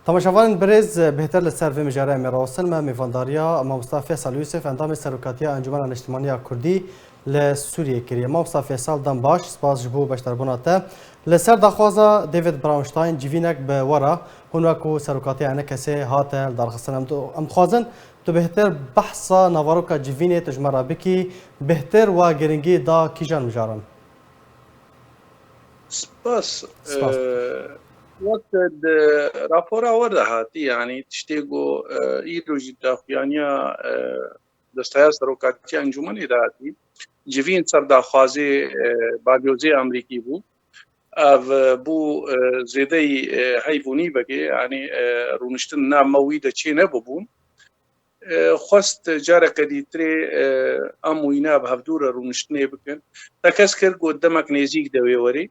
تماشاوان برز بهتر لسر و مجاره میراثن ما میفانداریا مصطفی فیصل یوسف اندام سرکاتیا انجمن اجتماعی کردی لسوریه کریه مصطفی فیصل دم باش سپاس جبو بشتربوناته لسر دخوازا دیوید براونشتاین جوینک به ورا هنوکو سرکاتیا انا کسی هات درخصن ام خوازن تو بهتر بحثا نواروکا جوینه تجمرا بکی بهتر و گرنگی دا کیجان مجارن سپاس سپاس وقت راپورا ورده هاتی يعني تشتيقو ايدو جدا خيانيا دستايا سروكاتي انجومن اداراتي جوین سرداخوازی باگوزی امریکی بو او بو زیده هیبونی بگه یعنی رونشتن ناموی ده چی نبودن خواست جاره کدیتری اموینا به هفدور رونشتنی بکن تکس کر قدامک نزیک دوی وری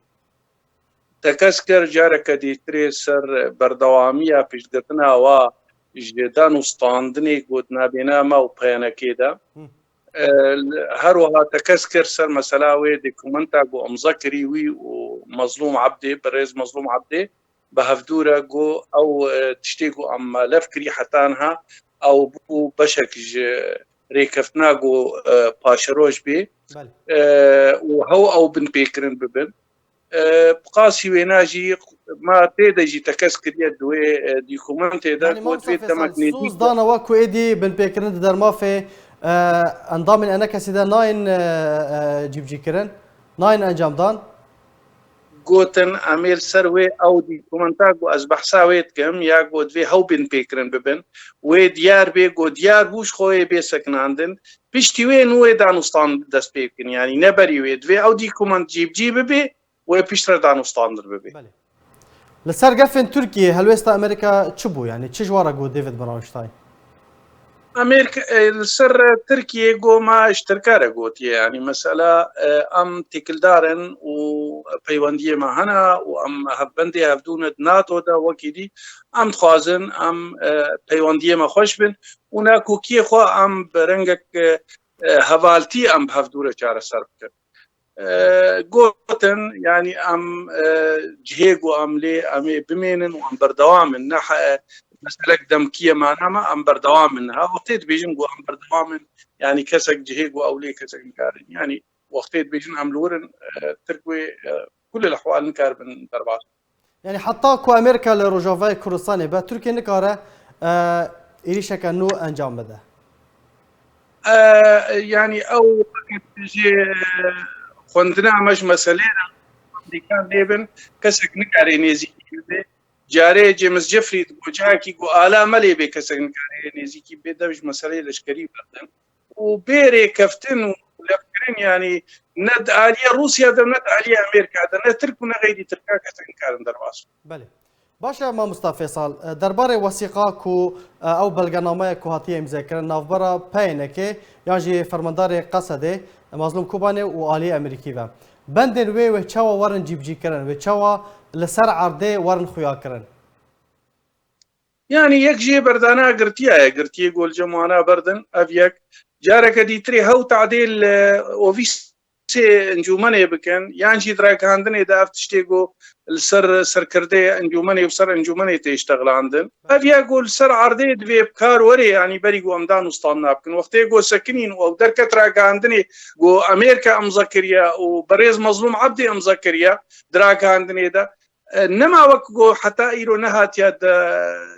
تکس کر جاره کدیتری سر بردوامی پیشگرتنا و جدان استاندنی قد نبینا ما و پیانکی ده هر وها تكسكر سر مسلاوي ديكومنتا جو مذكري وي ومظلوم عبدي بريز مظلوم عبدي بهفدورة جو او تشتيجو ام لفكري حتانها او بو بشك ريكفتنا جو باشروش بي وهو او بن بيكرن ببن بقاسي ويناجي ما تيدجي تكسكر يدوي ديكومنتي دا يعني جو تفيد تمكنيزي سوز دانا وكو ايدي بن بيكرن در ما في انضام انا كسيدا ناين جيب كرن ناين انجام دان گوتن امیر سروی او دی کومنتا گو از بحثاویت کم یا گود وی هاو بین پیکرن ببن و دیار بی گو دیار بوش خوی بی سکناندن پشتی وی نوی دانستان دست پیکن یعنی نبری وید وی او دی کومنت جیب بی و پشتر دانستان در ببی لسر قفن تركيا هلوستا امريكا تشبو يعني تشجوارا جو ديفيد براونشتاين امريكا السر تركيا جو ما اشتركارا قوت يعني مسألة ام تكلدارن وبيواندية ما هنا وام هبندي هفدون ناتو دا وكيدي ام تخوازن ام بيواندية ما خوش بن وناكو كي خو ام برنگك هوالتي ام بهفدورة چارة سر بكر قوتن يعني ام جهيجو ام لي ام بمينن وام بردوامن نح مسألة دمكية معناها ام بردوام منها وقتيت بيجن جو ام بردوام يعني كسك جهيجو او لي كسك نكارن يعني وقتيت بيجن ام لورن تركوي كل الاحوال نكاربن دربات يعني حتى كو امريكا لروجافاي كروساني با تركيا نكاره إيريشا كانو انجام بده يعني او تجي خوندنا مش مسألة كان ليبن كسك نكاري نيزي جاري جيمس جيفري وجاكي جو آلا ملي بي كسك نكاري نيزي كي بيدوج مسألة لشكري بردن وبيري كفتن ولفكرين يعني ند آلية روسيا ده ند آلية أمريكا ده ند تركونا غيري تركا كسك نكارن درواس بله باشا ما مصطفى فيصل درباره وثيقه كو او بلغنامه كو هاتيه مذاكره نافبرا باينكي يعني فرماندار قصده مظلوم كوباني والي امريكي و بندن وي و چاوا ورن جيبجي كرن و چاوا لسر عرضه ورن خويا كرن يعني يك جي بردانا قرتيا قول جمعنا بردن افيك جارك ديتري هو تعديل اوفيس انجومني بكن يعني جي دراك عندنا اذا افتشتيقو السر سركردي انجومني وسر انجومني تيشتغل عندن افيا قول سر عرضي دبي بكار وري يعني بريقو امدان وسطنا بكن وقت يقول ساكنين او دركت راك عندنا جو امريكا امزكريا وبريز مظلوم عبدي امزكريا دراك عندنا اذا نما وكو حتى ايرو نهات ياد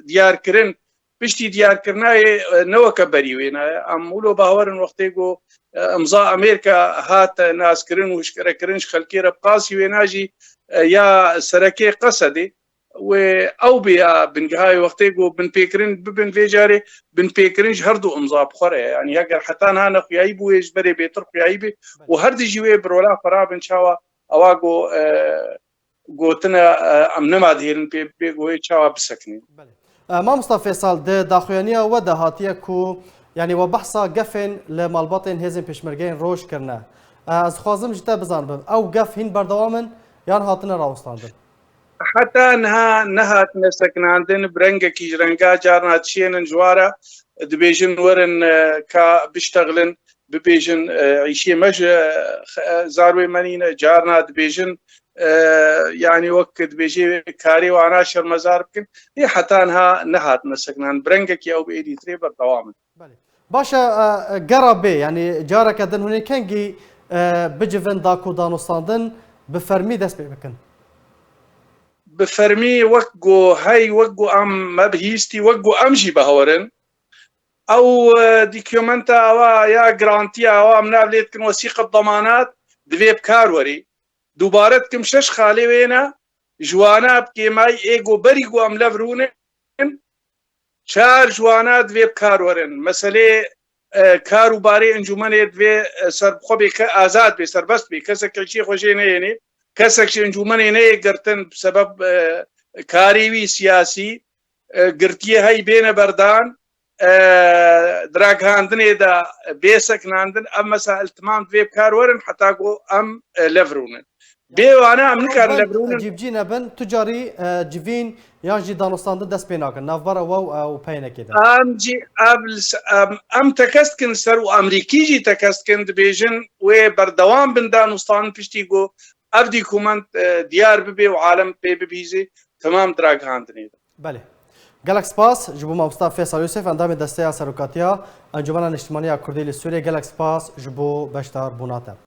ديار كرن بشتي ديار كرناي نوكا بريوينا امولو باورن وقتيغو امضاء امريكا هات ناس كرن وشكرا كرنش خلكيرا بقاسي ويناجي يا سركي قصدي و او بيا بنجهاي وقتيغو بن بيكرن بن فيجاري بن بيكرنش هردو امضاء بخوري يعني يقر حتى انا خيايبو يجبري بيتر خيايبي وهردي جوي برولا فرابن شاوا اواغو قوتنا ام نماد هيرن بي قوي تشاوا بسكني ما مصطفى فيصل ده داخوانيه ودا هاتيه كو يعني وبحثا قفن لمالبطن هزم بشمرجين روش كرنا از خوازم جتا بزانبم او قف هين بردوامن يعني هاتنا راوستاندن حتى نها نسكن عندن برنجا كيجرنجا جارنا تشين جوارا دبيجن ورن كا بيشتغلن ببيجن عيشي مج زاروي منين جارنا دبيجن يعني وقت بيجي كاري وانا شرمزار بكن هي حتى انها نهات مسكنا برنجك او بايدي تري بالدوام. باشا قرابي يعني جارك دن هوني كنجي بجفن داكو دانوستاندن بفرمي دست بكن بفرمي وقو هاي وقو ام ما بهيستي وقو امجي بهورن او ديكيومنتا او يا جرانتي او ام نابليت كن وثيقه ضمانات دفي بكاروري دوبارت كم شش خالي وينا جوانا بكيماي ايجو بريغو ام لفرون شار جوانا دفي بكارورن مسألة کاروباری انجمن دوی سربخو بی که آزاد بی سربست بی کسی که چی خوشی نیینی کسی که انجمن نه گرتن بسبب کاریوی سیاسی گرتیه های بین بردان دراگ هاندنه دا بیسک ناندن ام مسائل تمام دوی بکارورن حتی گو ام لفرونن بيوانا امريكا لبرون جيب جينا بن تجاري جيفين يانجي دانوستاند دست بيناك نافبر او بينا كده ام جي ام تكستكن سر امريكي جي تكستكن دبيجن و بردوام بن دانوستان بيشتيغو ابدي كومنت ديار ببي وعالم بي بيزي تمام دراج هاندني بله جالك سباس جبو مصطفى فيصل يوسف اندام دستيا سروكاتيا انجمن الاجتماعيه الكرديه لسوريا جالك سباس جبو بشتار بوناتا